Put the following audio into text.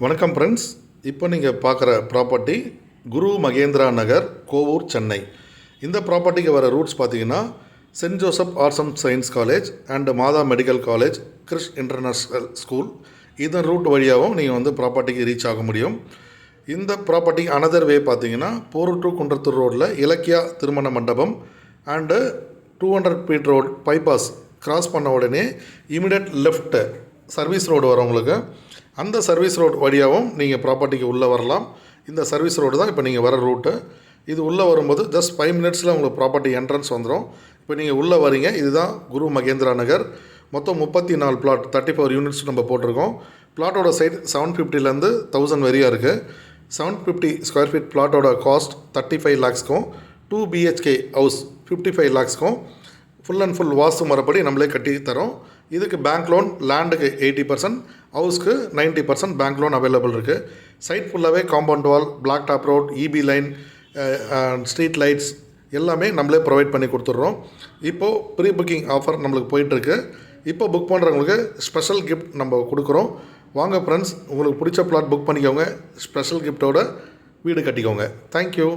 வணக்கம் ஃப்ரெண்ட்ஸ். இப்போ நீங்கள் பார்க்குற ப்ராப்பர்ட்டி குரு மகேந்திரா நகர், கோவூர், சென்னை. இந்த ப்ராப்பர்ட்டிக்கு வர ரூட்ஸ் பார்த்தீங்கன்னா saint Joseph arts and science college and Matha medical college, Chris international school. இதன் ரூட் வழியாகவும் நீங்கள் ப்ராப்பர்ட்டிக்கு ரீச் ஆக முடியும். இந்த ப்ராப்பர்ட்டி அனதர் வே பார்த்தீங்கன்னா போரூர் டு குன்றத்தூர் ரோடில் இலக்கியா திருமண மண்டபம் and 200 feet road bypass cross பண்ண உடனே இமிடியட் லெஃப்ட் சர்வீஸ் ரோடு வரவங்களுக்கு அந்த சர்வீஸ் ரோடு வழியாகவும் நீங்கள் ப்ராப்பர்ட்டிக்கு உள்ளே வரலாம். இந்த சர்வீஸ் ரோடு தான் இப்போ நீங்கள் வர ரூட்டு. இது உள்ளே வரும்போது ஜஸ்ட் 5 மினிட்ஸில் உங்களுக்கு ப்ராப்பர்ட்டி என்ட்ரன்ஸ் வந்துடும். இப்போ நீங்கள் உள்ளே வரீங்க. இதுதான் குரு மகேந்திரா நகர். மொத்தம் 34 பிளாட், 34 யூனிட்ஸ் நம்ம போட்டிருக்கோம். பிளாட்டோட சைட் 750லேருந்து 1000 வரையாக இருக்குது. 750 ஸ்கொயர் ஃபீட் பிளாட்டோட காஸ்ட் 35 lakhsக்கும் 2 BHK ஹவுஸ் 55 lakhsக்கும் ஃபுல் அண்ட் ஃபுல் வாஸ்து முறைப்படி நம்மளே கட்டி தரோம். இதுக்கு பேங்க் லோன், லேண்டுக்கு 80%, ஹவுஸ்க்கு 90% பேங்க் லோன் அவைலபிள் இருக்குது. சைட் ஃபுல்லாகவே compound wall, black top road, EB line, street lights எல்லாமே நம்மளே ப்ரொவைட் பண்ணி கொடுத்துட்றோம். இப்போது ப்ரீ புக்கிங் ஆஃபர் நம்மளுக்கு போயிட்டுருக்கு. இப்போ புக் பண்ணுறவங்களுக்கு ஸ்பெஷல் கிஃப்ட் நம்ம கொடுக்குறோம். வாங்க ஃப்ரெண்ட்ஸ், உங்களுக்கு பிடிச்ச பிளாட் புக் பண்ணிக்கோங்க. ஸ்பெஷல் கிஃப்ட்டோட வீடு கட்டிக்கோங்க. தேங்க்யூ.